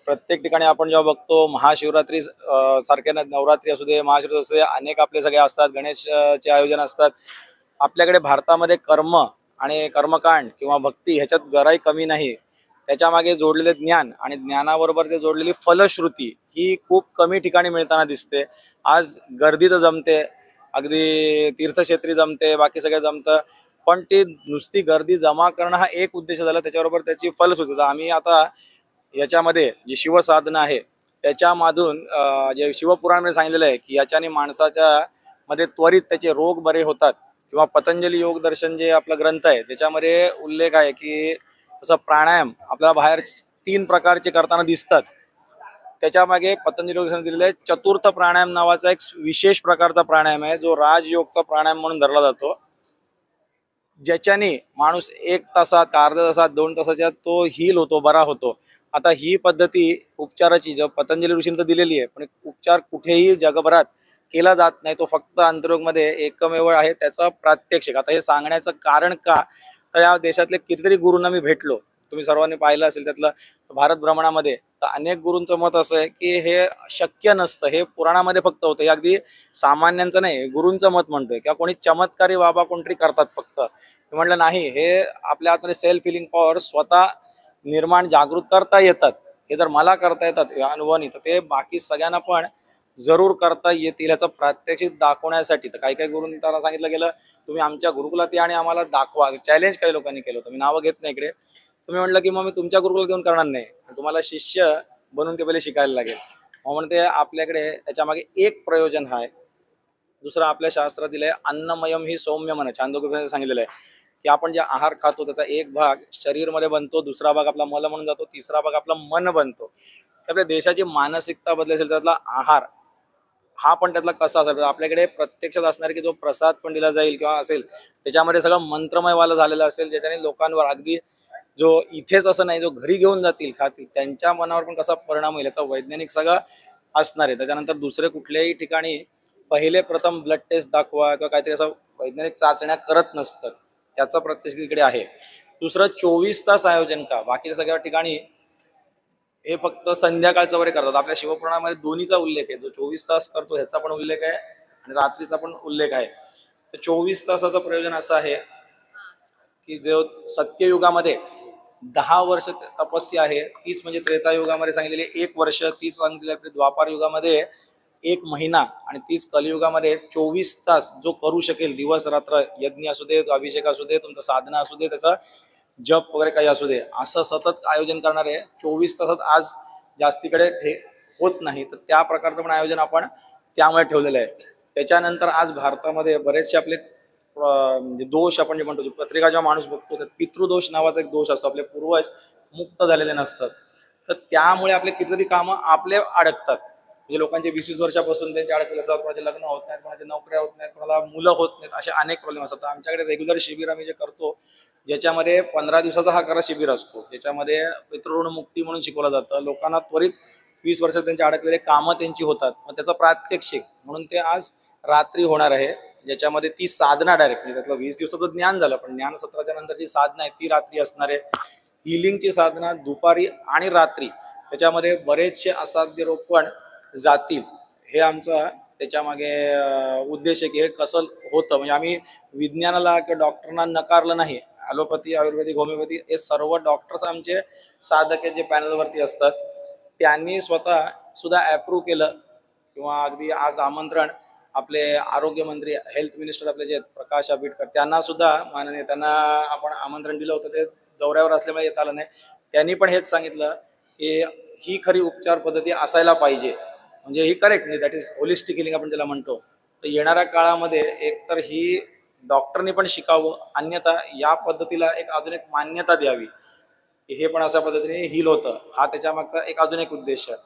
प्रत्येक ठिकाणी आपण जेव्हा बघतो महाशिवरात्री सारखे नवरात्री असू दे, महाशिवरात्री असू दे, अनेक आपले सगळे असतात, गणेशचे आयोजन असतात. आपल्याकडे भारतामध्ये कर्म आणि कर्मकांड किंवा भक्ती ह्याच्यात जराही कमी नाही. त्याच्यामागे जोडलेले ज्ञान आणि ज्ञानाबरोबर ते जोडलेली फलश्रुती ही खूप कमी ठिकाणी मिळताना दिसते. आज गर्दी तर जमते, अगदी तीर्थक्षेत्री जमते, बाकी सगळे जमतं. पण ती नुसती गर्दी जमा करणं हा एक उद्देश झाला, त्याच्याबरोबर त्याची फलश्रुती. तर आम्ही आता याच्यामध्ये जी शिवसाधना आहे त्याच्यामधून जे शिवपुराणमध्ये सांगितलेलं आहे की याच्याने माणसाच्या मध्ये त्वरित त्याचे रोग बरे होतात, किंवा पतंजली योग दर्शन जे आपला ग्रंथ आहे त्याच्यामध्ये उल्लेख आहे की तसं प्राणायाम आपल्याला बाहेर 3 प्रकारचे करताना दिसतात. त्याच्यामागे पतंजली योग दर्शन दिलेलं आहे चतुर्थ प्राणायाम नावाचा एक विशेष प्रकारचा प्राणायाम आहे, जो राजयोगचा प्राणायाम म्हणून धरला जातो, ज्याच्याने माणूस 1 तासात का अर्ध्या तासात 2 तासाच्या तो हील होतो, बरा होतो. आता ही पद्धती उपचाराची जो पतंजली ऋषींनी तर दिलेली आहे, पण उपचार कुठेही जगभरात केला जात नाही. तो फक्त अंतर्योगमध्ये एकमेव आहे, त्याचा प्रात्यक्षिक. आता हे सांगण्याचं कारण का, तर या देशातले कितीतरी गुरूंना मी भेटलो, तुम्ही सर्वांनी पाहिलं असेल त्यातलं भारत भ्रमणामध्ये. तर अनेक गुरूंचं मत असं आहे की हे शक्य नसतं, हे पुराणामध्ये फक्त होतं. हे अगदी सामान्यांचं नाही, गुरूंचं मत म्हणतोय, किंवा कोणी चमत्कारी बाबा कोणतरी करतात फक्त. मी म्हटलं नाही, हे आपल्या आतमध्ये सेल्फ फिलिंग पॉवर स्वतः निर्माण जागृत करता येतात. हे जर मला करता येतात या अनुभवानी, तर ते बाकी सगळ्यांना पण जरूर करता येतील, ह्याचं प्रात्यक्षिक दाखवण्यासाठी. तर काही काही गुरूंनी त्याला सांगितलं गेलं, तुम्ही आमच्या गुरुकुलात या आणि आम्हाला दाखवा. चॅलेंज काही लोकांनी केलं होतं, मी नावं घेत नाही इकडे. तुम्ही म्हटलं की मग मी तुमच्या गुरुकुलात येऊन करणार नाही, तुम्हाला शिष्य बनून ते पहिले शिकायला लागेल. मग म्हणते आपल्याकडे याच्यामागे एक प्रयोजन आहे. दुसरं आपल्या शास्त्रात दिलंय अन्नमयम ही सौम्य मन, छांदोग्योपनिषदेत सांगितलेलं आहे की आपण जे आहार खातो त्याचा एक भाग शरीरमध्ये बनतो, दुसरा भाग आपला मल म्हणून जातो, तिसरा भाग आपला मन बनतो. तर आपल्या देशाची मानसिकता बदली असेल, त्यातला आहार हा पण त्यातला कसा असेल. आपल्याकडे प्रत्यक्षात असणार की जो प्रसाद पण दिला जाईल किंवा असेल, त्याच्यामध्ये सगळं मंत्रमयवाला झालेलं असेल, ज्याच्याने लोकांवर अगदी जो इथेच असं नाही, जो घरी घेऊन जातील खातील त्यांच्या मनावर पण कसा परिणाम होईल याचा वैज्ञानिक सगळं असणार आहे. त्याच्यानंतर दुसरे कुठल्याही ठिकाणी पहिले प्रथम ब्लड टेस्ट दाखवा किंवा काहीतरी असं वैज्ञानिक चाचण्या करत नसतात, त्याचं प्रत्यक्ष इकडे आहे. दुसरं 24 तास आयोजन का, बाकीच्या सगळ्या ठिकाणी हे फक्त संध्याकाळचं वगैरे करतात. आपल्या शिवपुराणामध्ये दोन्हीचा उल्लेख आहे, जो 24 तास करतो ह्याचा पण उल्लेख आहे आणि रात्रीचा पण उल्लेख आहे. तर 24 तासाचं प्रयोजन असं आहे की जो सत्ययुगामध्ये 10 वर्ष तपस्या आहे, तीच म्हणजे त्रेतायुगामध्ये सांगितलेली 1 वर्ष, तीच सांगितलेली आपली द्वापार युगामध्ये 1 महिना, आणि तीच कलियुगामध्ये 24 तास जो करू शकेल, दिवस रात्र, यज्ञ असू दे, अभिषेक असू दे, तुमचं साधना असू दे, त्याचा जप वगैरे काही असू दे, असं सतत आयोजन करणारे 24 तासात आज जास्तीकडे होत नाही. तर त्या प्रकारचं पण आयोजन आपण त्यामुळे ठेवलेलं आहे. त्याच्यानंतर आज भारतामध्ये बरेचसे आपले म्हणजे दोष आपण जे म्हणतो, पत्रिका जेव्हा माणूस बघतो तर पितृदोष नावाचा एक दोष असतो, आपले पूर्वज मुक्त झालेले नसतात. तर त्यामुळे आपले कितीतरी कामं आपले अडकतात. म्हणजे लोकांचे 20-20 वर्षापासून त्यांचे अडकलेले असतात, कोणाचे लग्न होत नाहीत, कोणाचे नोकऱ्या होत नाहीत, कोणाला मुलं होत नाहीत, असे अनेक प्रॉब्लेम असतात. आमच्याकडे रेग्युलर शिबिर आम्ही जे करतो, ज्याच्यामध्ये 15 दिवसाचा हा करा शिबिर असतो, ज्याच्यामध्ये पितृऋण मुक्ती म्हणून शिकवलं जातं. लोकांना त्वरित 20 वर्षात त्यांचे अडकलेले कामं त्यांची होतात. मग त्याचं प्रात्यक्षिक म्हणून ते आज रात्री होणार आहे, ज्याच्यामध्ये ती साधना डायरेक्ट, म्हणजे त्यातलं 20 दिवसाचं ज्ञान झालं, पण ज्ञान सत्राच्या नंतरची साधना आहे ती रात्री असणार आहे. हिलिंगची साधना दुपारी आणि रात्री, त्याच्यामध्ये बरेचसे असाध्य रोग पण जातील. हे आमचा त्याच्यामागे उद्देश आहे की हे कसं होतं. म्हणजे आम्ही विज्ञानाला किंवा डॉक्टरांना नकारलं नाही. ॲलोपॅथी, आयुर्वेदिक, होमिओपॅथी हे सर्व डॉक्टर्स आमचे साधक आहेत जे पॅनलवरती असतात, त्यांनी स्वतः सुद्धा ॲप्रूव्ह केलं. किंवा अगदी आज आमंत्रण आपले आरोग्यमंत्री, हेल्थ मिनिस्टर आपले जे आहेत प्रकाश आंबेडकर, त्यांना सुद्धा माननीय त्यांना आपण आमंत्रण दिलं होतं, ते दौऱ्यावर असल्यामुळे येता आलं नाही. त्यांनी पण हेच सांगितलं की ही खरी उपचार पद्धती असायला पाहिजे, म्हणजे ही करेक्ट, म्हणजे दॅट इज होलिस्टिक हिलिंग आपण त्याला म्हणतो. तर येणाऱ्या काळामध्ये एकतर ही डॉक्टरनी पण शिकावं, अन्यथा या पद्धतीला अजून एक मान्यता द्यावी, की हे पण अशा पद्धतीने हील होतं. हा त्याच्या मागचा एक अजून एक उद्देश आहे.